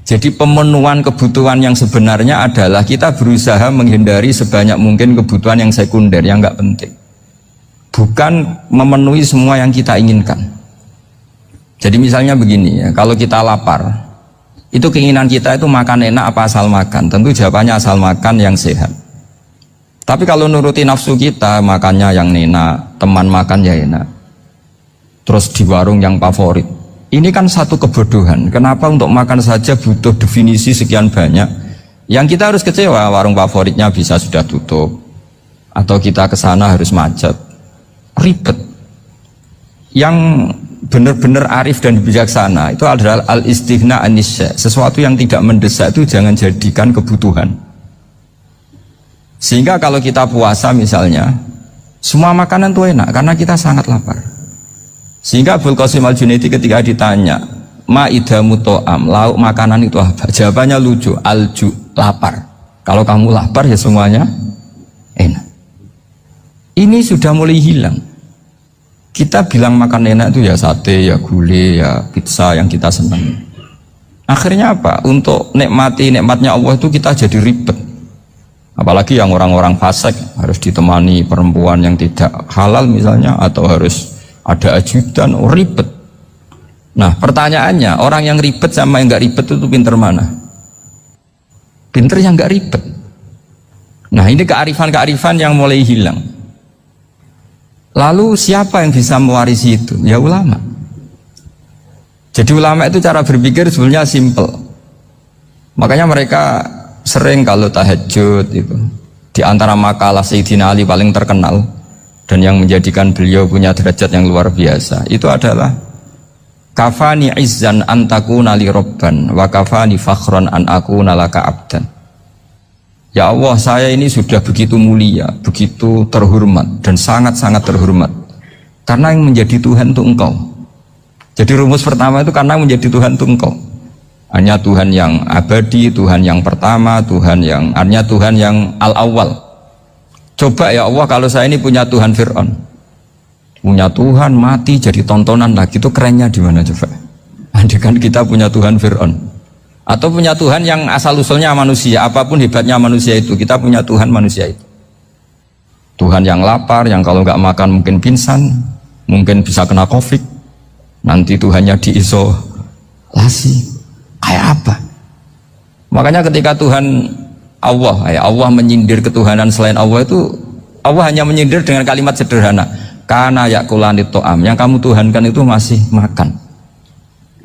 Jadi pemenuhan kebutuhan yang sebenarnya adalah kita berusaha menghindari sebanyak mungkin kebutuhan yang sekunder, yang nggak penting. Bukan memenuhi semua yang kita inginkan. Jadi misalnya begini ya, kalau kita lapar, itu keinginan kita itu makan enak apa asal makan? Tentu jawabannya asal makan yang sehat. Tapi kalau nuruti nafsu kita, makannya yang enak, teman makan ya enak, terus di warung yang favorit. Ini kan satu kebodohan. Kenapa untuk makan saja butuh definisi sekian banyak? Yang kita harus kecewa, warung favoritnya bisa sudah tutup, atau kita ke sana harus macet, ribet. Yang benar-benar arif dan bijaksana itu adalah al-istighna an-nisya. Sesuatu yang tidak mendesak itu jangan jadikan kebutuhan. Sehingga kalau kita puasa misalnya, semua makanan itu enak karena kita sangat lapar. Sehingga Abul Qasim Al-Junaidi ketika ditanya, ma'idamu to'am, lauk makanan itu apa? Jawabannya lucu, alju, lapar. Kalau kamu lapar ya semuanya enak. Ini sudah mulai hilang. Kita bilang makan enak itu ya sate, ya gulai, ya pizza yang kita senang. Akhirnya apa? Untuk nikmati nikmatnya Allah itu kita jadi ribet. Apalagi yang orang-orang fasik harus ditemani perempuan yang tidak halal misalnya, atau harus ada ajudan, ribet. Nah pertanyaannya, orang yang ribet sama yang nggak ribet itu pinter mana? Pinter yang nggak ribet. Nah ini kearifan-kearifan yang mulai hilang. Lalu siapa yang bisa mewarisi itu? Ya ulama. Jadi ulama itu cara berpikir sebenarnya simple. Makanya mereka sering kalau tahajud itu, di antara makalah Sayyidina Ali paling terkenal dan yang menjadikan beliau punya derajat yang luar biasa itu adalah kafani izzan an takuna li robban wa kafani fakhran an akuna laka abdan. Ya Allah, saya ini sudah begitu mulia, begitu terhormat dan sangat-sangat terhormat karena yang menjadi Tuhan itu Engkau. Jadi rumus pertama itu karena menjadi Tuhan itu Engkau. Hanya Tuhan yang abadi, Tuhan yang pertama, hanya Tuhan yang al-awwal. Coba ya Allah, kalau saya ini punya Tuhan Fir'aun, punya Tuhan mati jadi tontonan lagi, itu kerennya di mana coba? Andai kan kita punya Tuhan Fir'aun, atau punya Tuhan yang asal usulnya manusia, apapun hebatnya manusia itu, kita punya Tuhan manusia itu. Tuhan yang lapar, yang kalau nggak makan mungkin pingsan, mungkin bisa kena COVID, nanti Tuhannya diisolasi, kayak apa? Makanya ketika Tuhan Allah menyindir ketuhanan selain Allah itu, Allah hanya menyindir dengan kalimat sederhana, kana yakulani to'am, yang kamu tuhankan itu masih makan.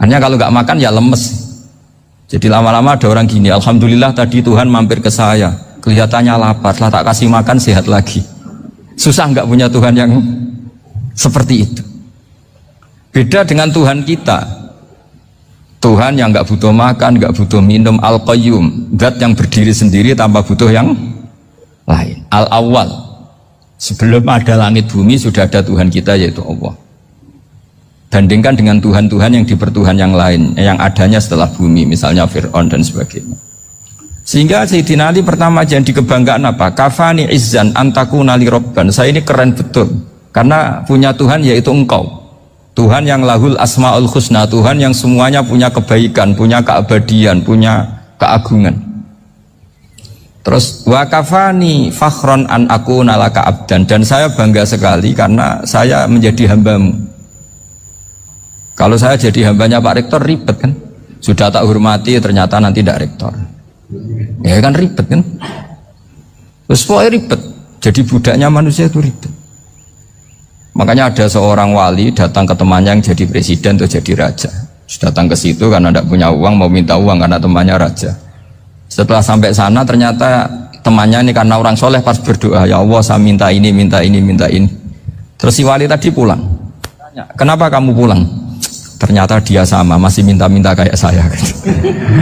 Hanya kalau nggak makan ya lemes. Jadi lama-lama ada orang gini, alhamdulillah tadi Tuhan mampir ke saya, kelihatannya lapar, setelah tak kasih makan sehat lagi. Susah nggak punya Tuhan yang seperti itu. Beda dengan Tuhan kita. Tuhan yang nggak butuh makan, nggak butuh minum, al-qayyum, zat yang berdiri sendiri tanpa butuh yang lain, al-awwal. Sebelum ada langit bumi sudah ada Tuhan kita, yaitu Allah. Bandingkan dengan Tuhan-Tuhan yang dipertuhan yang lain, yang adanya setelah bumi, misalnya Fir'aun dan sebagainya. Sehingga Sayyidina Ali pertama jadi kebanggaan apa? Kafani izzan antakuna li robban. Saya ini keren betul karena punya Tuhan yaitu Engkau. Tuhan yang lahul asma'ul husna, Tuhan yang semuanya punya kebaikan, punya keabadian, punya keagungan. Terus wa kafani fakhron an akuna laka abdan, dan saya bangga sekali karena saya menjadi hambamu. Kalau saya jadi hambanya Pak Rektor ribet kan, sudah tak hormati ternyata nanti tidak rektor, ya kan ribet kan. Terus pokoknya ribet, jadi budaknya manusia itu ribet. Makanya ada seorang wali datang ke temannya yang jadi presiden atau jadi raja. Datang ke situ karena tidak punya uang, mau minta uang karena temannya raja. Setelah sampai sana ternyata temannya ini karena orang soleh pas berdoa, ya Allah saya minta ini, minta ini, minta ini. Terus si wali tadi pulang. Tanya, kenapa kamu pulang? Ternyata dia sama, masih minta-minta kayak saya.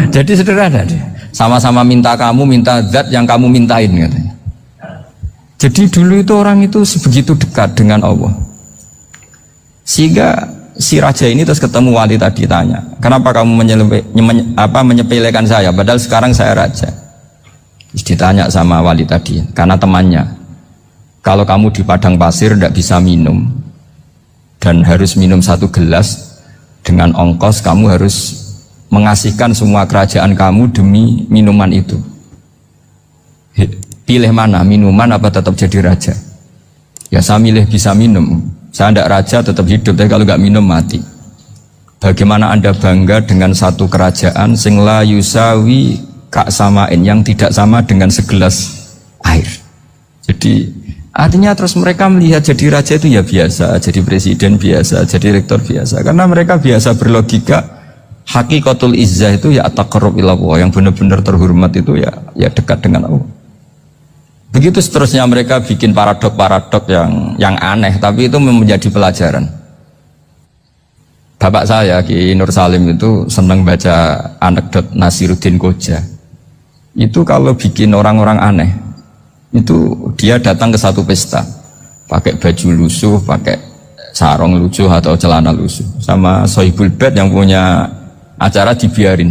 Jadi sederhana deh. Sama-sama minta kamu, minta zat yang kamu mintain katanya. Jadi dulu itu orang itu sebegitu dekat dengan Allah. Sehingga si raja ini terus ketemu wali tadi, tanya, kenapa kamu menyepelekan saya padahal sekarang saya raja? Terus ditanya sama wali tadi, karena temannya, kalau kamu di padang pasir tidak bisa minum dan harus minum 1 gelas, dengan ongkos kamu harus mengasihkan semua kerajaan kamu demi minuman itu. Pilih mana, minuman apa tetap jadi raja? Ya saya milih bisa minum. Saya tidak raja tetap hidup, tapi kalau nggak minum mati. Bagaimana Anda bangga dengan satu kerajaan sing la yusawi kak samain, yang tidak sama dengan segelas air. Jadi artinya terus mereka melihat jadi raja itu ya biasa, jadi presiden biasa, jadi rektor biasa. Karena mereka biasa berlogika hakikatul izzah itu ya taqarrub ila Allah, yang benar-benar terhormat itu ya dekat dengan Allah. Begitu seterusnya mereka bikin paradok-paradok yang aneh, tapi itu menjadi pelajaran. Bapak saya Ki Nur Salim itu senang baca anekdot Nasiruddin Koja. Itu kalau bikin orang-orang aneh, itu dia datang ke satu pesta, pakai baju lusuh, pakai sarung lusuh atau celana lusuh, sama Sohibul Bait yang punya acara dibiarin.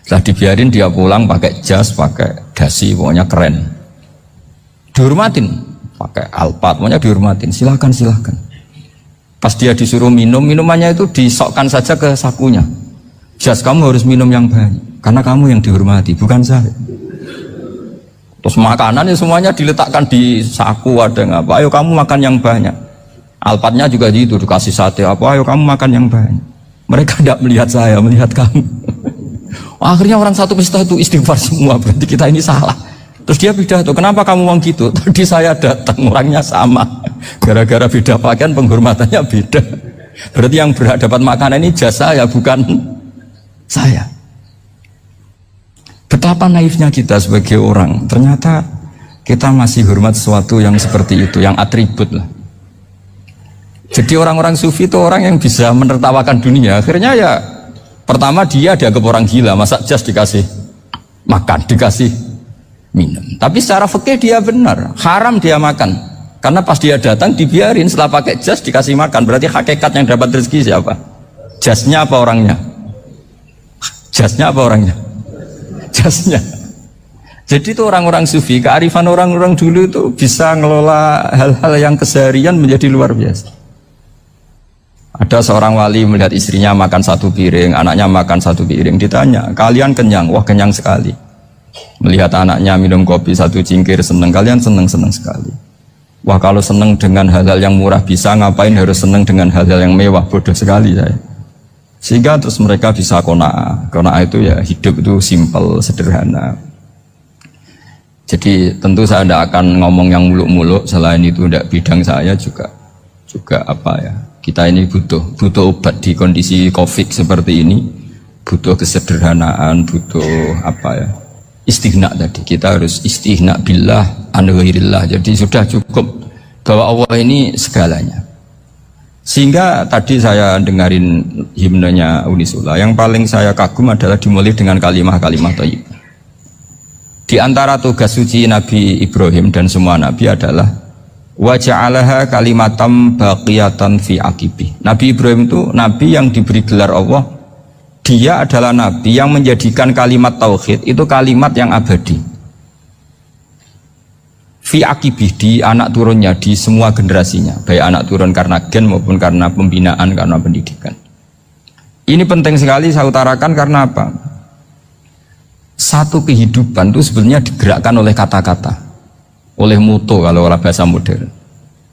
Setelah dibiarin dia pulang pakai jas, pakai dasi, pokoknya keren. Dihormatin, pakai alpat, pokoknya dihormatin. Silakan. Pas dia disuruh minum, minumannya itu disokkan saja ke sakunya. Jas, kamu harus minum yang banyak, karena kamu yang dihormati, bukan saya. Terus makanannya semuanya diletakkan di saku, ada yang apa, ayo kamu makan yang banyak. Alpatnya juga gitu, dikasih sate apa, ayo kamu makan yang banyak. Mereka tidak melihat saya, melihat kamu. Akhirnya orang satu pesta itu istighfar semua, berarti kita ini salah. Terus dia pidato, kenapa kamu ngomong gitu? Tadi saya datang, orangnya sama. Gara-gara beda pakaian, penghormatannya beda. Berarti yang berhak dapat makanan ini jasa ya, bukan saya. Betapa naifnya kita sebagai orang. Ternyata kita masih hormat sesuatu yang seperti itu, yang atribut lah. Jadi orang-orang sufi itu orang yang bisa menertawakan dunia. Akhirnya ya, pertama dia dianggap orang gila, masa jas dikasih makan, dikasih minum. Tapi secara fikih dia benar, haram dia makan. Karena pas dia datang dibiarin, setelah pakai jas dikasih makan. Berarti hakikat yang dapat rezeki siapa? Jasnya apa orangnya? Jasnya apa orangnya? Jasnya. Jadi itu orang-orang sufi, kearifan orang-orang dulu itu bisa ngelola hal-hal yang keseharian menjadi luar biasa. Ada seorang wali melihat istrinya makan satu piring, anaknya makan satu piring. Ditanya, kalian kenyang? Wah, kenyang sekali. Melihat anaknya minum kopi satu cingkir, seneng. Kalian seneng sekali. Wah, kalau seneng dengan hal-hal yang murah bisa, ngapain harus seneng dengan hal-hal yang mewah? Bodoh sekali saya. Sehingga terus mereka bisa qanaah. Qanaah itu ya hidup itu simpel, sederhana. Jadi tentu saya tidak akan ngomong yang muluk-muluk, selain itu tidak bidang saya juga apa ya. Kita ini butuh obat di kondisi Covid seperti ini, butuh kesederhanaan, butuh apa ya? Istighna tadi, kita harus istighna billah an ghairillah. Jadi sudah cukup bahwa Allah ini segalanya. Sehingga tadi saya dengarin himnenya Unisula, yang paling saya kagum adalah dimulai dengan kalimat-kalimat thayyibah. Di antara tugas suci Nabi Ibrahim dan semua nabi adalah wa ja'alaha kalimatam baqiyatan fi aqibi. Nabi Ibrahim itu nabi yang diberi gelar Allah. Dia adalah nabi yang menjadikan kalimat tauhid itu kalimat yang abadi. Fi akibih, di anak turunnya, di semua generasinya, baik anak turun karena gen maupun karena pembinaan, karena pendidikan. Ini penting sekali saya utarakan karena apa? Satu kehidupan itu sebenarnya digerakkan oleh kata-kata, oleh mutu kalau oleh bahasa modern.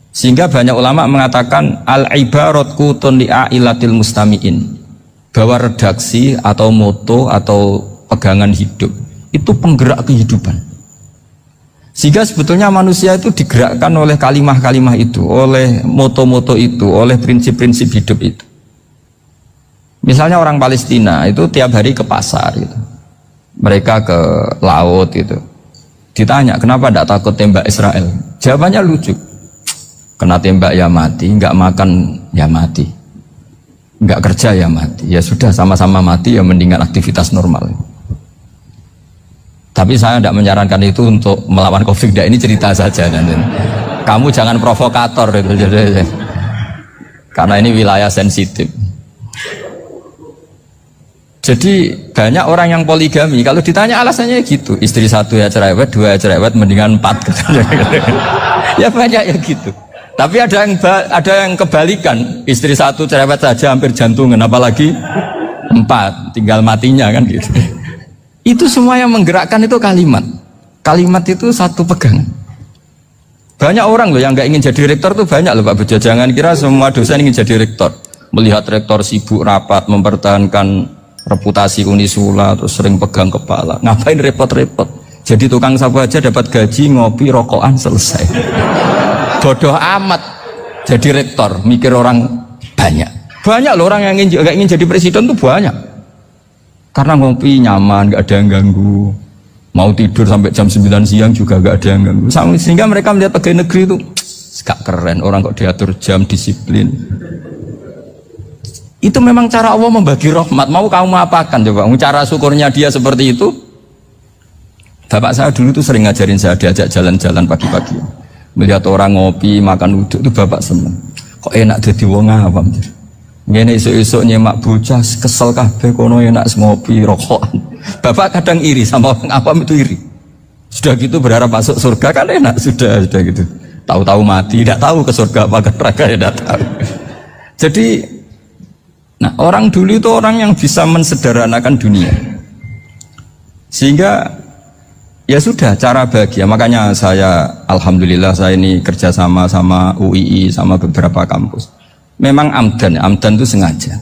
Sehingga banyak ulama mengatakan al-ibaratku tunli'ailatil mustami'in, bahwa redaksi atau moto atau pegangan hidup itu penggerak kehidupan. Sehingga sebetulnya manusia itu digerakkan oleh kalimah-kalimah itu, oleh moto-moto itu, oleh prinsip-prinsip hidup itu. Misalnya orang Palestina itu tiap hari ke pasar gitu. Mereka ke laut gitu. Ditanya, kenapa tidak takut tembak Israel? Jawabannya lucu. Kena tembak ya mati, nggak makan ya mati, nggak kerja ya mati. Ya sudah, sama-sama mati ya, mendingan aktivitas normal. Tapi saya tidak menyarankan itu untuk melawan COVID. Ini cerita saja. Kamu jangan provokator gitu. Karena ini wilayah sensitif. Jadi banyak orang yang poligami, kalau ditanya alasannya gitu, istri satu ya cerewet, dua ya cerewet, mendingan 4 gitu. Ya banyak ya gitu. Tapi ada yang kebalikan, istri satu cerewet saja hampir jantungan, apalagi 4, tinggal matinya kan gitu. Itu semua yang menggerakkan itu kalimat. Kalimat itu satu pegangan. Banyak orang loh yang nggak ingin jadi rektor tuh banyak loh Pak Bejo. Jangan kira semua dosen ingin jadi rektor. Melihat rektor sibuk rapat mempertahankan reputasi Unisula terus sering pegang kepala. Ngapain repot-repot? Jadi tukang sapu aja dapat gaji, ngopi, rokokan, selesai. Bodoh amat jadi rektor, mikir orang banyak. Banyak loh orang yang nggak ingin jadi presiden tuh banyak. Karena ngopi nyaman, nggak ada yang ganggu. Mau tidur sampai jam 9 siang juga gak ada yang ganggu. Sehingga mereka melihat pegawai negeri itu gak keren, orang kok diatur jam, disiplin. Itu memang cara Allah membagi rahmat. Mau kamu apakan coba? Cara syukurnya dia seperti itu. Bapak saya dulu tuh sering ngajarin saya, diajak jalan-jalan pagi-pagi. Melihat orang ngopi, makan uduk itu bapak seneng. Kok enak jadi wong awam. Ngene esuk-esuk nyemak bocah kesel kabeh kono enak ngopi rokokan. Bapak kadang iri sama orang awam itu iri. Sudah gitu berharap masuk surga kan enak sudah gitu. Tahu-tahu mati, tidak tahu ke surga apa ke neraka ya tidak tahu. Jadi nah orang dulu itu orang yang bisa mensederhanakan dunia. Sehingga ya sudah cara bahagia. Makanya saya alhamdulillah saya ini kerjasama sama UII sama beberapa kampus. Memang amdan itu sengaja.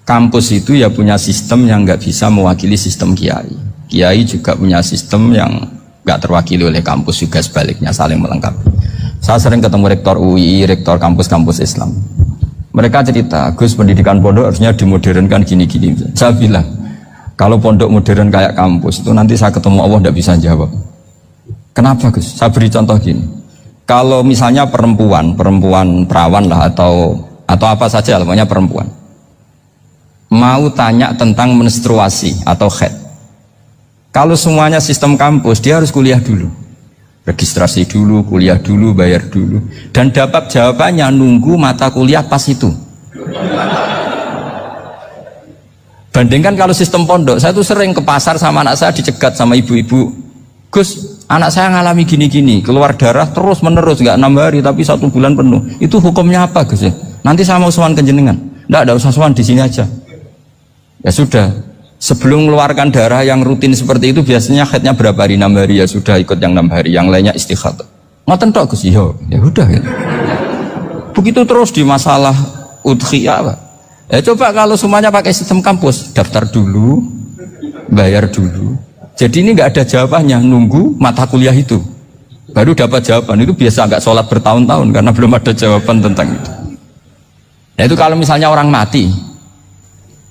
Kampus itu ya punya sistem yang nggak bisa mewakili sistem kiai. Kiai juga punya sistem yang nggak terwakili oleh kampus juga sebaliknya saling melengkapi. Saya sering ketemu rektor UII, rektor kampus-kampus Islam. Mereka cerita, Gus pendidikan pondok harusnya dimodernkan gini-gini. Saya bilang, kalau pondok modern kayak kampus itu nanti saya ketemu Allah nggak bisa jawab. Kenapa Gus? Saya beri contoh gini. Kalau misalnya perempuan perawan lah atau apa saja namanya perempuan mau tanya tentang menstruasi atau haid, kalau semuanya sistem kampus dia harus kuliah dulu, registrasi dulu, kuliah dulu, bayar dulu, dan dapat jawabannya nunggu mata kuliah pas itu. Bandingkan kalau sistem pondok, saya tuh sering ke pasar sama anak saya dicegat sama ibu-ibu, Gus, anak saya ngalami gini-gini, keluar darah terus menerus, nggak 6 hari tapi 1 bulan penuh. Itu hukumnya apa Gus ya? Nanti saya mau sowan ke jenengan. Nggak ada usah sowan di sini aja. Ya sudah, sebelum mengeluarkan darah yang rutin seperti itu biasanya haidnya berapa hari? 6 hari ya sudah ikut yang 6 hari, yang lainnya istighatsah. Ngoten tok Gus, ya udah ya. Begitu terus di masalah udhiyah, Pak. Ya coba kalau semuanya pakai sistem kampus, daftar dulu, bayar dulu. Jadi ini nggak ada jawabannya, nunggu mata kuliah itu baru dapat jawaban. Itu biasa nggak sholat bertahun-tahun karena belum ada jawaban tentang itu. Nah itu kalau misalnya orang mati,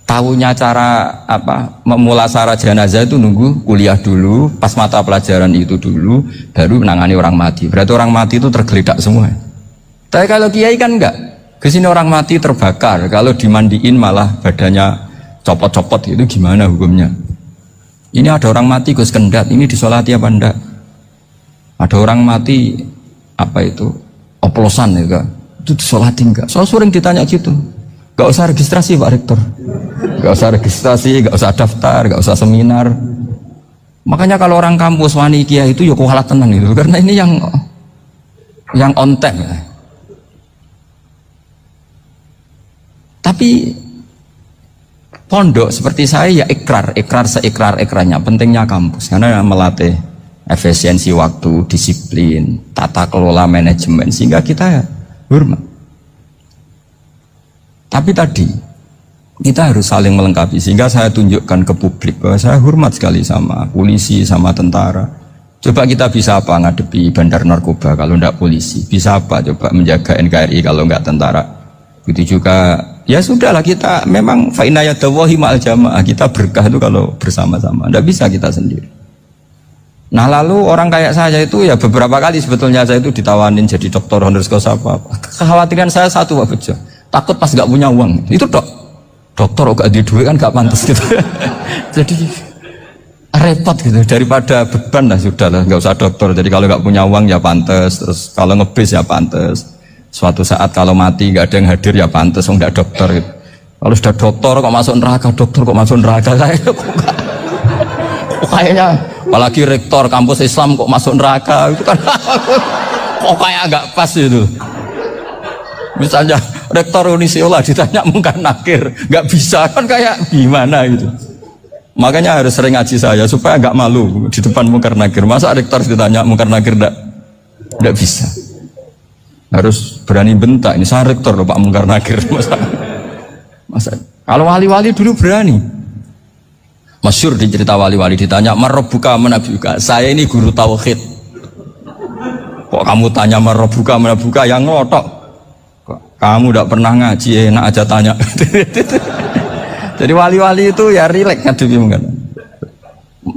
tahunya cara apa memulasara jenazah itu nunggu kuliah dulu, pas mata pelajaran itu dulu, baru menangani orang mati. Berarti orang mati itu tergeledak semua. Tapi kalau kiai kan enggak, kesini orang mati terbakar, kalau dimandiin malah badannya copot-copot, itu gimana hukumnya? Ini ada orang mati Gus Kendat, ini disolati apa enggak? Ada orang mati apa itu oplosan ya kan? Itu disolati enggak? Soal sering ditanya gitu. Gak usah registrasi Pak Rektor, gak usah registrasi, gak usah daftar, gak usah seminar. Makanya kalau orang kampus wani kiai itu ya kualat tenang gitu, karena ini yang on time ya. Tapi pondok seperti saya ya ikrar seikrar-ikrarnya. Pentingnya kampus karena melatih efisiensi waktu, disiplin, tata kelola manajemen sehingga kita ya hormat. Tapi tadi kita harus saling melengkapi sehingga saya tunjukkan ke publik bahwa saya hormat sekali sama polisi, sama tentara. Coba kita bisa apa ngadepi bandar narkoba kalau enggak polisi? Bisa apa coba menjaga NKRI kalau enggak tentara? Begitu juga ya sudahlah kita memang fa inna yadallahi ma'al jamaah, kita berkah itu kalau bersama-sama, tidak bisa kita sendiri. Nah lalu orang kayak saya itu ya beberapa kali sebetulnya saya itu ditawanin jadi doktor honoris causa apa. Kekhawatiran saya satu Pak Bejo, takut pas nggak punya uang itu dokter gak di duit kan gak pantas gitu. Jadi repot gitu, daripada beban lah sudah lah nggak usah dokter. Jadi kalau nggak punya uang ya pantas, terus kalau ngebis ya pantas. Suatu saat kalau mati nggak ada yang hadir ya pantas, nggak dokter gitu. Kalau sudah dokter kok masuk neraka, dokter kok masuk neraka kayaknya apalagi rektor kampus Islam kok masuk neraka itu kan kok kayak agak pas itu. Misalnya rektor Unisiola ditanya Mungkar Nakir, nggak bisa kan kayak gimana gitu. Makanya harus sering ngaji saya supaya nggak malu di depan Mungkar Nakir. Masa rektor ditanya Mungkar Nakir nggak bisa. Harus berani bentak. Ini saya rektor loh Pak Mungkar Nakir. Masa kalau wali-wali dulu berani. Masyhur di cerita wali-wali ditanya marabbuka manabuka. Saya ini guru tauhid. Kok kamu tanya marabbuka manabuka yang ngotok? Kamu tidak pernah ngaji enak aja tanya. Jadi wali-wali itu ya rileks ngadepi mungkin.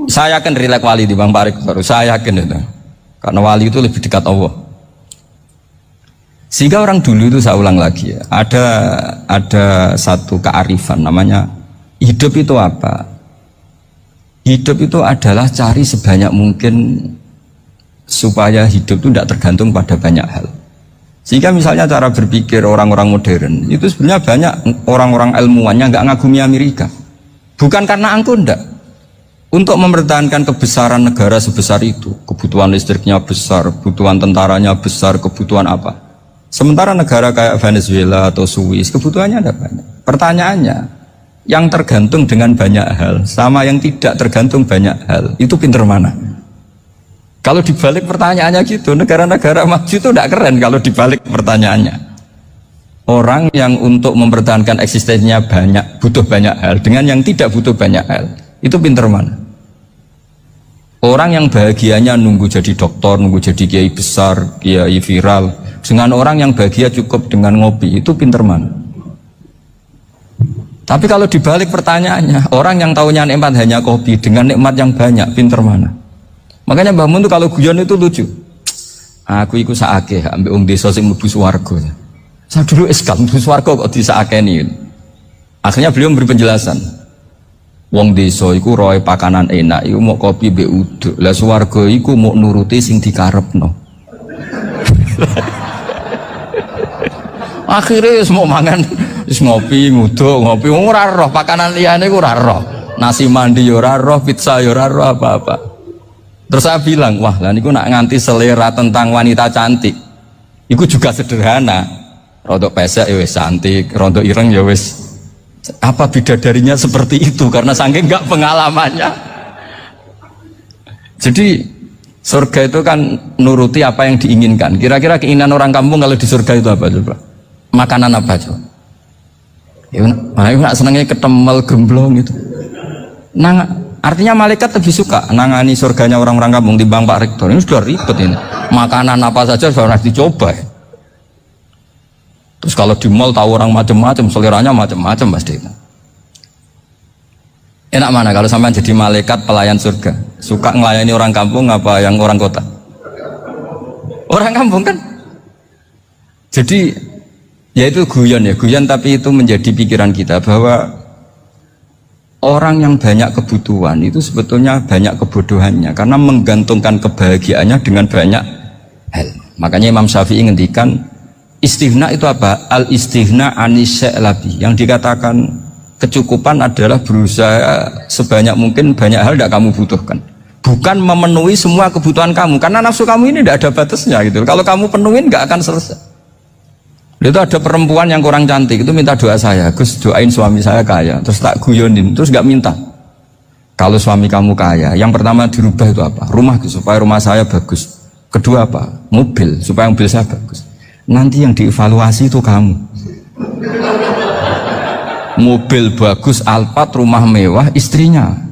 Saya yakin rileks wali di Bang Parik baru. Saya yakin itu. Karena wali itu lebih dekat Allah. Sehingga orang dulu itu saya ulang lagi ya. Ada satu kearifan namanya hidup itu apa? Hidup itu adalah cari sebanyak mungkin supaya hidup itu tidak tergantung pada banyak hal. Sehingga misalnya cara berpikir orang-orang modern itu sebenarnya banyak orang-orang ilmuwannya nggak ngagumi Amerika. Bukan karena angkuh ndak. Untuk mempertahankan kebesaran negara sebesar itu, kebutuhan listriknya besar, kebutuhan tentaranya besar, kebutuhan apa? Sementara negara kayak Venezuela atau Swiss kebutuhannya ada banyak. Pertanyaannya, yang tergantung dengan banyak hal sama yang tidak tergantung banyak hal itu pinter mana? Kalau dibalik pertanyaannya gitu, negara-negara maju itu tidak keren kalau dibalik pertanyaannya. Orang yang untuk mempertahankan eksistensinya banyak, butuh banyak hal dengan yang tidak butuh banyak hal, itu pinter mana? Orang yang bahagianya nunggu jadi dokter, nunggu jadi kiai besar, kiai viral, dengan orang yang bahagia cukup dengan ngopi, itu pinter mana? Tapi kalau dibalik pertanyaannya, orang yang tahunya nikmat hanya kopi dengan nikmat yang banyak, pinter mana? Makanya Mbah Mun tuh kalau guyon itu lucu. Aku iku sakake ambek wong desa sing mlebu swarga. Saya dulu eskal mlebu swarga kok disakeni. Akhirnya beliau memberi penjelasan. Wong desa iku roe pakanan enak, iku mau kopi mbek uduk. Lah swarga iku mau nuruti sing dikarepno. Akhirnya wis mau mangan, wis ngopi, nguduk, ngopi ora roh pakanan liyane ku ora roh. Nasi mandi yo ora roh, pizza yo ora roh apa-apa. Terus saya bilang, wah lah niku nak nganti selera tentang wanita cantik. Iku juga sederhana. Rodok pesek ya wis cantik, rodok ireng ya wis. Apa bidadarinya seperti itu karena saking enggak pengalamannya. Jadi surga itu kan nuruti apa yang diinginkan. Kira-kira keinginan orang kampung kalau di surga itu apa coba? Makanan apa coba? Ya nak senengnya ketemel gemblong itu. Artinya malaikat lebih suka nangani surganya orang-orang kampung timbang Pak Rektor. Ini sudah ribet ini. Makanan apa saja sudah harus dicoba. Terus kalau di mall tahu orang macam-macam, seleranya macam-macam pasti. Enak mana kalau sampai jadi malaikat pelayan surga? Suka ngelayani orang kampung apa yang orang kota? Orang kampung kan? Jadi ya itu guyon ya, guyon tapi itu menjadi pikiran kita bahwa orang yang banyak kebutuhan itu sebetulnya banyak kebodohannya karena menggantungkan kebahagiaannya dengan banyak hal. Makanya Imam Syafi'i ngendikan istighna itu apa? Al istighna anisya'labi. Yang dikatakan kecukupan adalah berusaha sebanyak mungkin banyak hal tidak kamu butuhkan. Bukan memenuhi semua kebutuhan kamu karena nafsu kamu ini tidak ada batasnya gitu. Kalau kamu penuhin nggak akan selesai. Itu ada perempuan yang kurang cantik itu minta doa saya, Gus doain suami saya kaya, terus tak guyonin, terus gak minta. Kalau suami kamu kaya, yang pertama dirubah itu apa? Rumah supaya rumah saya bagus. Kedua apa? Mobil supaya mobil saya bagus. Nanti yang dievaluasi itu kamu. Mobil bagus, Alphard, rumah mewah, istrinya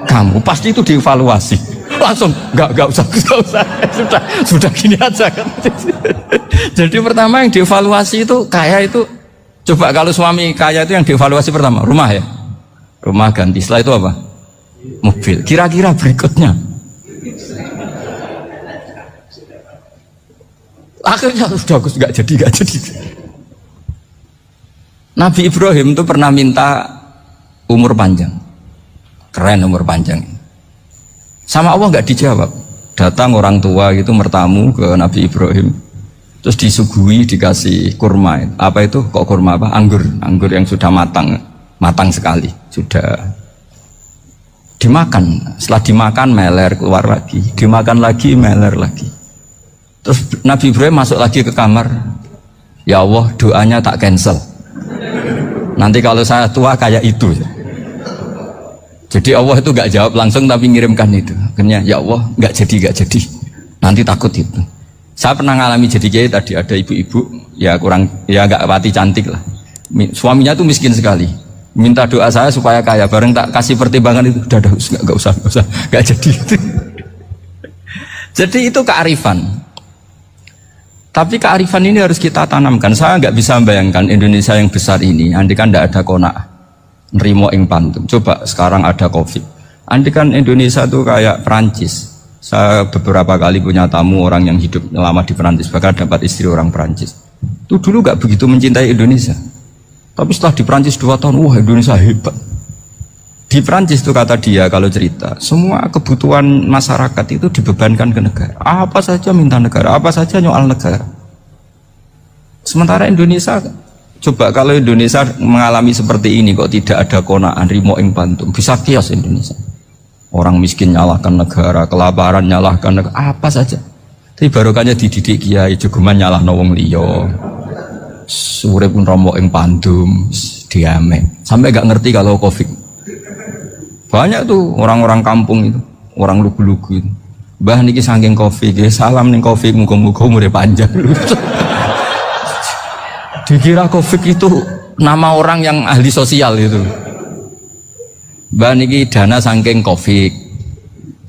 kamu pasti itu dievaluasi. Langsung nggak usah sudah gini aja kan. Jadi pertama yang dievaluasi itu kaya itu coba kalau suami kaya itu yang dievaluasi pertama rumah ya, rumah ganti, setelah itu apa? Mobil. Kira-kira berikutnya akhirnya sudah nggak jadi. Nabi Ibrahim itu pernah minta umur panjang, keren umur panjang. Sama Allah nggak dijawab. Datang orang tua gitu mertamu ke Nabi Ibrahim, terus disuguhi dikasih kurma. Apa itu? Kok kurma apa? Anggur yang sudah matang sekali, sudah dimakan. Setelah dimakan meler keluar lagi, dimakan lagi meler lagi. Terus Nabi Ibrahim masuk lagi ke kamar. Ya Allah, doanya tak cancel. Nanti kalau saya tua kayak itu. Jadi Allah itu nggak jawab langsung tapi ngirimkan itu. Akhirnya ya Allah nggak jadi. Nanti takut itu. Saya pernah ngalami jadi kiai tadi, ada ibu-ibu ya nggak pati cantik lah. Suaminya tuh miskin sekali. Minta doa saya supaya kaya. Bareng tak kasih pertimbangan itu, udah nggak usah, nggak jadi. Jadi itu kearifan. Tapi kearifan ini harus kita tanamkan. Saya nggak bisa membayangkan Indonesia yang besar ini, andai kan tidak ada qanaah, nrimo ing pantum. Coba sekarang ada COVID. Andai kan Indonesia itu kayak Perancis. Saya beberapa kali punya tamu orang yang hidup lama di Perancis, bahkan dapat istri orang Perancis. Itu dulu nggak begitu mencintai Indonesia. Tapi setelah di Perancis 2 tahun, wah Indonesia hebat. Di Perancis itu kata dia kalau cerita, semua kebutuhan masyarakat itu dibebankan ke negara. Apa saja minta negara, apa saja nyoal negara. Sementara Indonesia, coba kalau Indonesia mengalami seperti ini kok tidak ada qanaah rimo ing pantum, bisa kios Indonesia. Orang miskin nyalahkan negara, kelaparan nyalahkan negara, apa saja. Tapi barokahnya dididik kiai, jogeman nyalahno wong liya. Urip pun romo ing pantum, diame. Sampai gak ngerti kalau Covid. Banyak tuh orang-orang kampung itu, orang lugu-lugu itu. Mbah niki saking Covid, salam ning Covid, muga-muga umure panjang. Dikira Covid itu nama orang yang ahli sosial itu. Mbah niki dana saking Covid.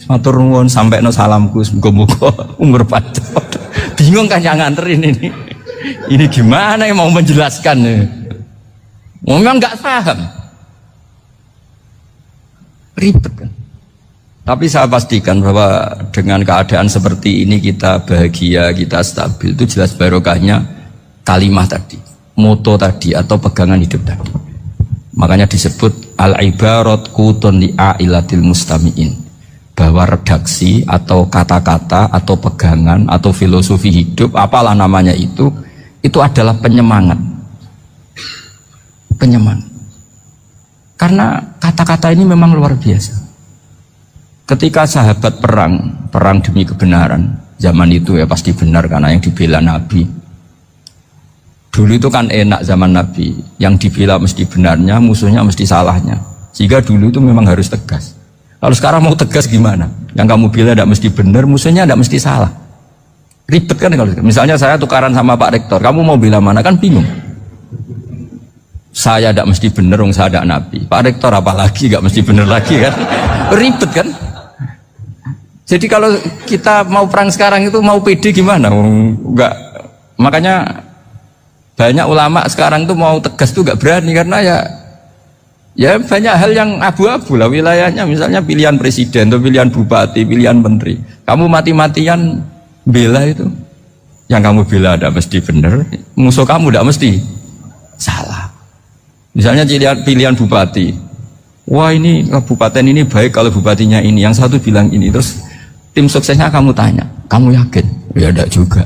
Matur nuwun sampekno salamku, muga-muga umur panjang. Bingung kan yang nganterin ini. Ini gimana yang mau menjelaskan? Memang nggak paham. Ribet kan. Tapi saya pastikan bahwa dengan keadaan seperti ini kita bahagia, kita stabil, itu jelas barokahnya kalimah tadi, moto tadi atau pegangan hidup tadi. Makanya disebut al-ibarat qutun li'ailatil mustami'in, bahwa redaksi atau kata-kata atau pegangan atau filosofi hidup, apalah namanya itu adalah penyemangat. Karena kata-kata ini memang luar biasa. Ketika sahabat perang demi kebenaran, zaman itu ya pasti benar karena yang dibela Nabi. Dulu itu kan enak zaman Nabi, yang dibela mesti benarnya, musuhnya mesti salahnya. Sehingga dulu itu memang harus tegas. Kalau sekarang mau tegas gimana? Yang kamu bela tidak mesti benar, musuhnya tidak mesti salah. Ribet kan kalau misalnya saya tukaran sama Pak Rektor, kamu mau bela mana kan bingung. Saya tidak mesti benar, saya tidak Nabi. Pak Rektor apalagi tidak mesti benar lagi kan? Ribet kan? Jadi kalau kita mau perang sekarang itu mau pede gimana? Enggak. Makanya banyak ulama sekarang tuh mau tegas tuh nggak berani karena ya banyak hal yang abu-abu lah wilayahnya. Misalnya pilihan presiden atau pilihan bupati, pilihan menteri. Kamu mati-matian bela itu, yang kamu bela tidak mesti benar, musuh kamu tidak mesti salah. Misalnya pilihan bupati, wah ini kabupaten ini baik kalau bupatinya ini, yang satu bilang ini, terus tim suksesnya kamu tanya, kamu yakin? Ya tidak juga.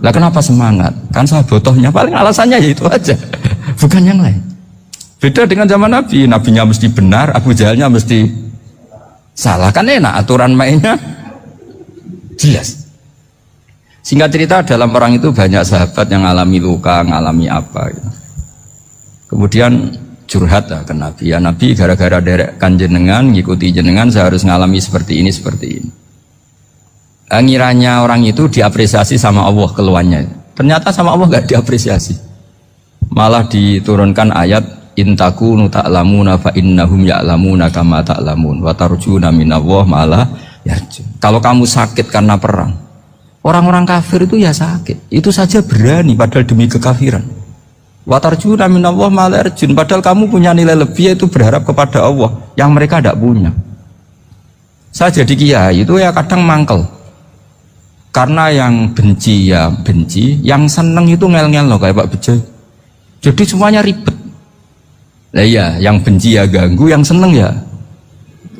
Lah kenapa semangat? Kan saya botohnya, paling alasannya ya itu aja, bukan yang lain. Beda dengan zaman Nabi, nabinya mesti benar, Abu Jahalnya mesti salah, kan enak aturan mainnya jelas. Singkat cerita dalam perang itu banyak sahabat yang alami luka, ngalami apa gitu. Kemudian curhat ke Nabi, ya Nabi gara-gara derekkan jenengan, ngikuti jenengan saya harus ngalami seperti ini. Ngiranya orang itu diapresiasi sama Allah keluhannya. Ternyata sama Allah gak diapresiasi. Malah diturunkan ayat intakunu ta'lamuna fa innahum ya'lamuna kama ta'lamun wa tarjuna minallah malah yarjun. Kalau kamu sakit karena perang, orang-orang kafir itu ya sakit, itu saja berani padahal demi kekafiran. Wa tarjuna minallah malah yarjun, padahal kamu punya nilai lebih yaitu berharap kepada Allah yang mereka tidak punya. Saya jadi kiai itu ya kadang mangkel. Karena yang benci ya benci, yang seneng itu ngel-ngel loh kayak Pak Bejo. Jadi semuanya ribet. Nah iya, yang benci ya ganggu, yang seneng ya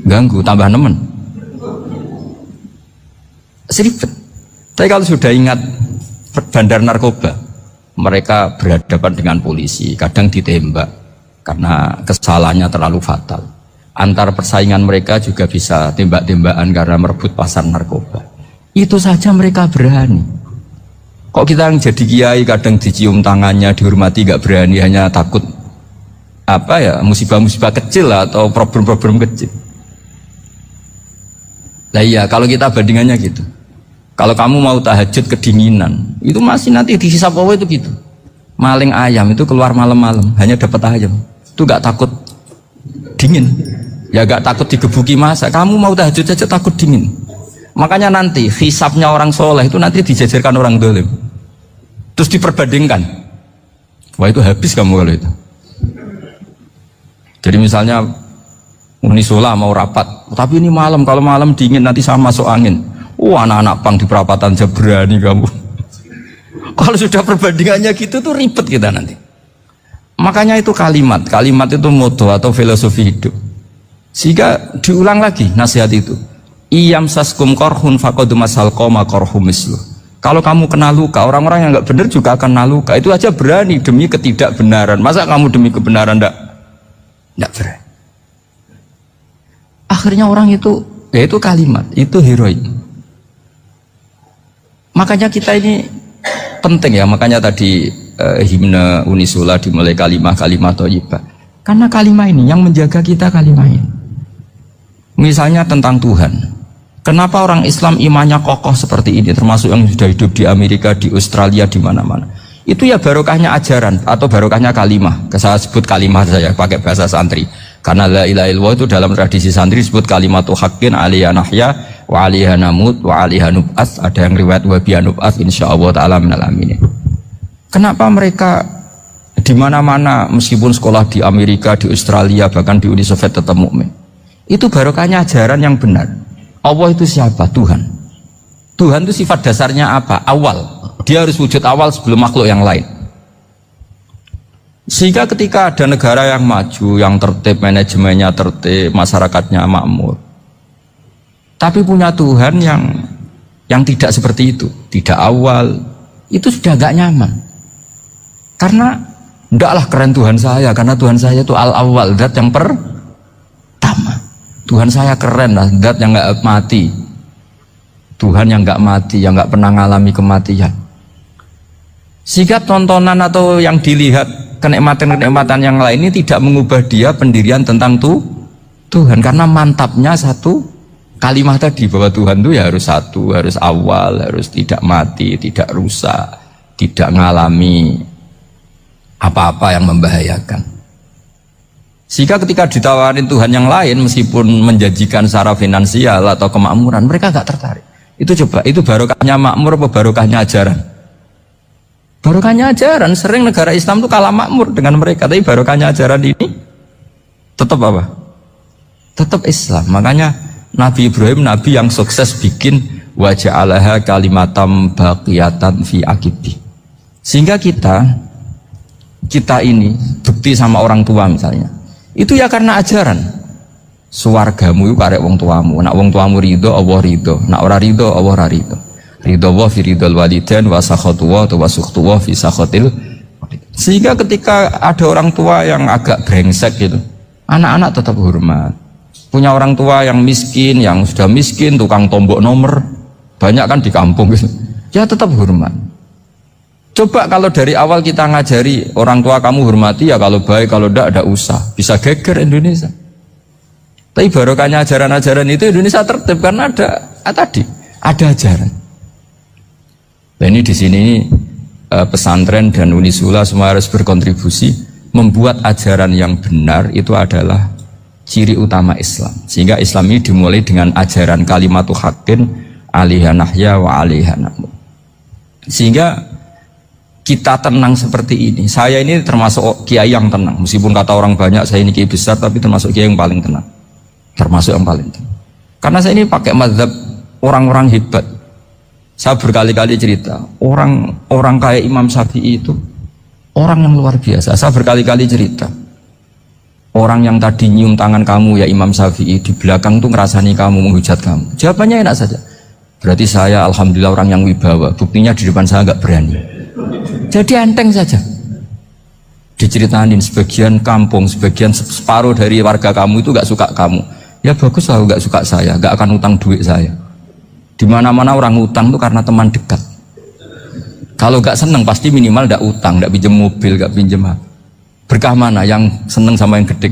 ganggu, tambah nemen. Seribet. Tapi kalau sudah ingat bandar narkoba, mereka berhadapan dengan polisi, kadang ditembak karena kesalahannya terlalu fatal. Antar persaingan mereka juga bisa tembak-tembakan karena merebut pasar narkoba. Itu saja mereka berani. Kok kita yang jadi kiai kadang dicium tangannya, dihormati gak berani, hanya takut apa ya, musibah-musibah kecil lah, atau problem-problem kecil. Lah iya, kalau kita bandingannya gitu. Kalau kamu mau tahajud kedinginan, itu masih nanti dihisab Allah itu gitu. Maling ayam itu keluar malam-malam, hanya dapat ayam. Itu gak takut dingin. Ya gak takut digebuki masa. Kamu mau tahajud saja takut dingin. Makanya nanti hisabnya orang soleh itu nanti dijajarkan orang dolim. Terus diperbandingkan. Wah itu habis kamu kalau itu. Jadi misalnya Unisola mau rapat, tapi ini malam, kalau malam dingin nanti sama masuk angin. Anak-anak pang di perapatan aja berani kamu. Kalau sudah perbandingannya gitu tuh ribet kita nanti. Makanya itu kalimat itu moto atau filosofi hidup. Sehingga diulang lagi nasihat itu. Iyam saskum korhun fakodu masal koma korhum mislu. Kalau kamu kena luka, orang-orang yang nggak benar juga akan kena luka. Itu aja berani demi ketidakbenaran. Masa kamu demi kebenaran nggak berani? Akhirnya orang itu, ya itu kalimat, itu heroik. Makanya kita ini penting ya. Makanya tadi himne Unisula dimulai kalimat thayyibah. Karena kalimat ini yang menjaga kita kalimat ini. Misalnya tentang Tuhan. Kenapa orang Islam imannya kokoh seperti ini, termasuk yang sudah hidup di Amerika, di Australia, di mana-mana. Itu ya barokahnya ajaran atau barokahnya kalimah. Saya sebut kalimah saya pakai bahasa santri. Karena la ilaha illallah itu dalam tradisi santri disebut kalimatu haqqin alaiha nahya wa alaiha namut wa alaiha nub'ats. Ada yang riwayat wa biha nub'ats insyaallah taala minal aminin. Kenapa mereka di mana-mana meskipun sekolah di Amerika, di Australia, bahkan di Uni Soviet tetap mukmin? Itu barokahnya ajaran yang benar. Allah itu siapa? Tuhan. Tuhan itu sifat dasarnya apa? Awal. Dia harus wujud awal sebelum makhluk yang lain. Sehingga ketika ada negara yang maju, yang tertib, manajemennya tertib, masyarakatnya makmur, tapi punya Tuhan yang tidak seperti itu, tidak awal, itu sudah gak nyaman. Karena ndaklah keren Tuhan saya, karena Tuhan saya itu al-awwal, zat yang pertama. Tuhan saya keren lah, zat yang nggak mati. Tuhan yang nggak mati, yang nggak pernah mengalami kematian. Sehingga tontonan atau yang dilihat kenikmatan-kenikmatan yang lain ini tidak mengubah dia pendirian tentang Tuhan. Karena mantapnya satu kalimat tadi bahwa Tuhan itu ya harus satu, harus awal, harus tidak mati, tidak rusak, tidak mengalami apa-apa yang membahayakan. Sehingga ketika ditawarin Tuhan yang lain meskipun menjanjikan secara finansial atau kemakmuran, mereka gak tertarik. Itu coba, itu barokahnya makmur apa barokahnya ajaran? Barokahnya ajaran. Sering negara Islam itu kalah makmur dengan mereka, tapi barokahnya ajaran ini tetap apa? Tetap Islam. Makanya Nabi Ibrahim, Nabi yang sukses bikin wa ja'alaha kalimatam baqiyatan fi aqibi. Sehingga kita ini bukti sama orang tua misalnya. Itu ya karena ajaran. Suwargamu itu karek wong tuamu. Nak wong tuamu ridho, Allah ridho. Nak ora ridho, Allah ora ridho. Ridho wa fi ridhol walidain wa sakhatu wa sukhtu wa fi sakhatil. Sehingga ketika ada orang tua yang agak brengsek gitu, anak-anak tetap hormat. Punya orang tua yang miskin, yang sudah miskin, tukang tombok nomor, banyak kan di kampung gitu. Ya tetap hormat. Coba kalau dari awal kita ngajari orang tua kamu hormati ya, kalau baik, kalau tidak usah, bisa geger Indonesia. Tapi barokahnya ajaran-ajaran itu Indonesia tertib karena ada ajaran. Nah ini di sini pesantren dan Unisula semua harus berkontribusi membuat ajaran yang benar itu adalah ciri utama Islam. Sehingga Islam ini dimulai dengan ajaran kalimatu haqqin alaiha nahya wa alaiha namut. Sehingga kita tenang seperti ini. Saya ini termasuk kiai yang tenang. Meskipun kata orang banyak saya ini kiai besar, tapi termasuk kiai yang paling tenang. Termasuk yang paling tenang. Karena saya ini pakai mazhab orang-orang hebat. Saya berkali-kali cerita, orang kayak Imam Syafi'i itu orang yang luar biasa. Saya berkali-kali cerita, orang yang tadi nyium tangan kamu ya Imam Syafi'i, di belakang tuh ngerasani kamu, menghujat kamu. Jawabannya enak saja. Berarti saya alhamdulillah orang yang wibawa. Buktinya di depan saya nggak berani. Jadi enteng saja. Diceritain sebagian kampung, sebagian separuh dari warga kamu itu gak suka kamu. Ya bagus lah gak suka saya, gak akan utang duit saya. Di mana-mana orang utang itu karena teman dekat. Kalau nggak seneng pasti minimal nggak utang, nggak pinjem mobil, nggak pinjem apa. Berkah mana yang seneng sama yang gede?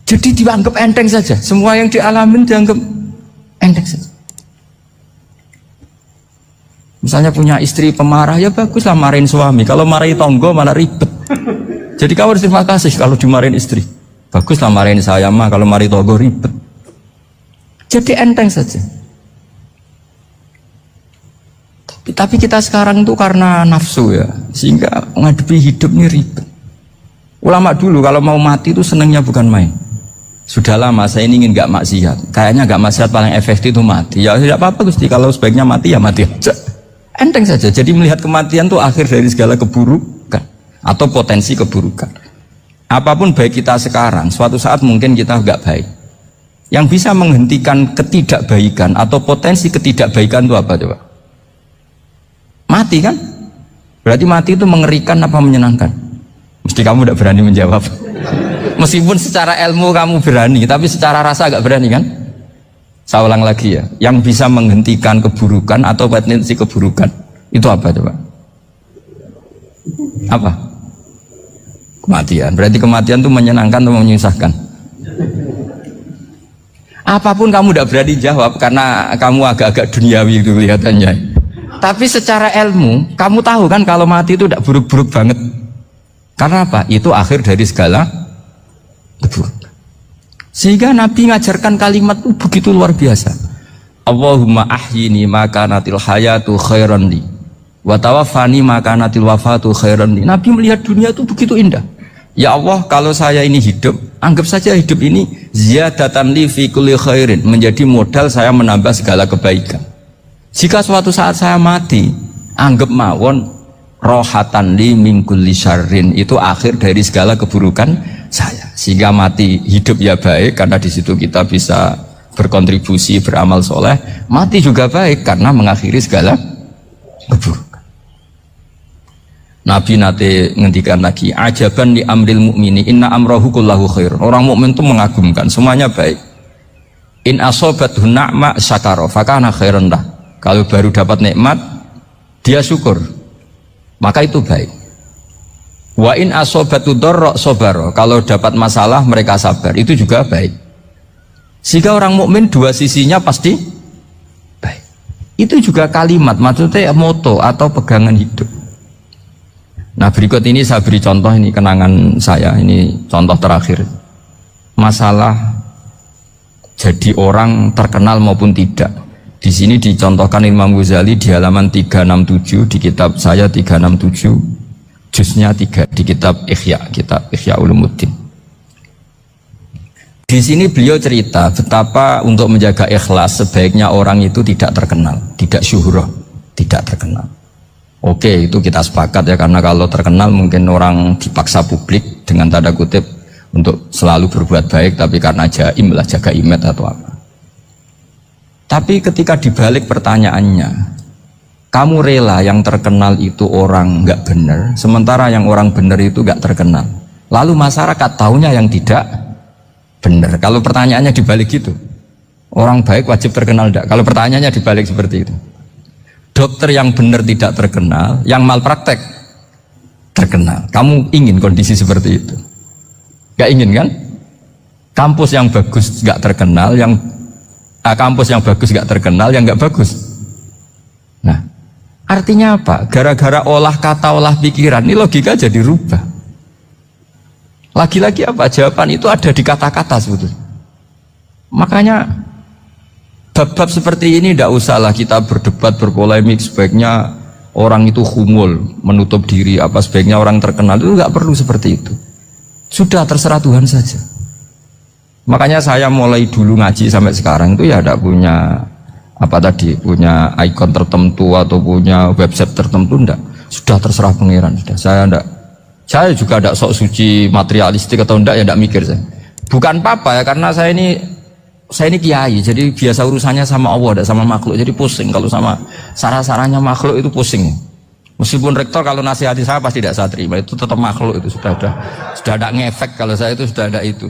Jadi dianggap enteng saja. Semua yang dialamin dianggap enteng saja. Misalnya punya istri pemarah, ya baguslah marahin suami. Kalau marahin tonggo malah ribet. Jadi kamu harus terima kasih kalau dimarahin istri. Baguslah marahin saya mah, kalau marahin tonggo ribet. Jadi enteng saja. Tapi kita sekarang itu karena nafsu ya, sehingga menghadapi hidup ini ribet. Ulama dulu kalau mau mati itu senangnya bukan main. Sudah lama saya ini ingin gak maksiat. Kayaknya gak maksiat paling efektif itu mati. Ya tidak apa-apa Gusti, kalau sebaiknya mati ya mati aja. Enteng saja. Jadi melihat kematian itu akhir dari segala keburukan atau potensi keburukan. Apapun baik kita sekarang, suatu saat mungkin kita gak baik. Yang bisa menghentikan ketidakbaikan atau potensi ketidakbaikan itu apa coba? Mati kan? Berarti mati itu mengerikan apa menyenangkan? Mesti kamu tidak berani menjawab. Meskipun secara ilmu kamu berani, tapi secara rasa agak berani kan? Saya ulang lagi ya, yang bisa menghentikan keburukan atau potensi keburukan itu apa coba? Apa? Kematian. Berarti kematian itu menyenangkan atau menyusahkan? Apapun kamu tidak berani jawab karena kamu agak-agak duniawi itu kelihatannya. Tapi secara ilmu, kamu tahu kan kalau mati itu tidak buruk-buruk banget. Karena apa? Itu akhir dari segala keburukan. Sehingga Nabi ngajarkan kalimat itu begitu luar biasa. Allahumma ahyini makanatil hayatu khairan li wa tawaffani makanatil wafatu khairan li. Nabi melihat dunia itu begitu indah. Ya Allah, kalau saya ini hidup, anggap saja hidup ini ziyadatan li fi kulli khairin, menjadi modal saya menambah segala kebaikan. Jika suatu saat saya mati, anggap mawon rohatan li min kulli syarrin, itu akhir dari segala keburukan saya. Sehingga mati hidup ya baik karena di situ kita bisa berkontribusi beramal soleh. Mati juga baik karena mengakhiri segala keburukan. Nabi nate ngendikan lagi, ajaban li amril mu'mini inna amrahu kullahu khair. Orang mukmin itu mengagumkan, semuanya baik. In asobathu na'ma syakara fakana khairan lah. Kalau baru dapat nikmat dia syukur, maka itu baik. Wa in asobatu dharra sabara, kalau dapat masalah mereka sabar, itu juga baik. Sehingga orang mukmin dua sisinya pasti baik. Itu juga kalimat, maksudnya moto atau pegangan hidup. Nah berikut ini saya beri contoh, ini kenangan saya, ini contoh terakhir. Masalah jadi orang terkenal maupun tidak. Di sini dicontohkan Imam Ghazali di halaman 367 di kitab saya 367, juznya 3 di kitab Ihya Ulumuddin. Di sini beliau cerita betapa untuk menjaga ikhlas sebaiknya orang itu tidak terkenal, tidak syuhrah, tidak terkenal. Oke, itu kita sepakat ya, karena kalau terkenal mungkin orang dipaksa publik dengan tanda kutip untuk selalu berbuat baik, tapi karena jaim lah, jaga image atau apa. Tapi ketika dibalik pertanyaannya, kamu rela yang terkenal itu orang nggak benar, sementara yang orang benar itu nggak terkenal. Lalu masyarakat taunya yang tidak benar. Kalau pertanyaannya dibalik gitu, orang baik wajib terkenal enggak? Kalau pertanyaannya dibalik seperti itu, dokter yang benar tidak terkenal, yang malpraktek terkenal. Kamu ingin kondisi seperti itu? Nggak ingin kan? Kampus yang bagus nggak terkenal, kampus yang bagus nggak terkenal, yang nggak bagus. Nah, artinya apa? Gara-gara olah kata, olah pikiran, ini logika jadi rubah. Lagi-lagi apa? Jawaban itu ada di kata-kata sebetulnya. Makanya bab-bab seperti ini tidak usahlah kita berdebat, berpolemik. Sebaiknya orang itu humul, menutup diri, apa sebaiknya orang terkenal, itu nggak perlu seperti itu. Sudah terserah Tuhan saja. Makanya saya mulai dulu ngaji sampai sekarang itu ya tidak punya punya ikon tertentu atau punya website tertentu, enggak. Sudah terserah pangeran, sudah. Saya juga tidak sok suci materialistik atau enggak, ya tidak mikir saya. Bukan apa-apa ya, karena saya ini kiai, jadi biasa urusannya sama Allah, tidak sama makhluk. Jadi pusing kalau sama sarah-sarahnya makhluk itu pusing. Meskipun rektor kalau nasihati saya pasti tidak saya terima, itu tetap makhluk, itu sudah ada ngefek, kalau saya itu sudah ada itu.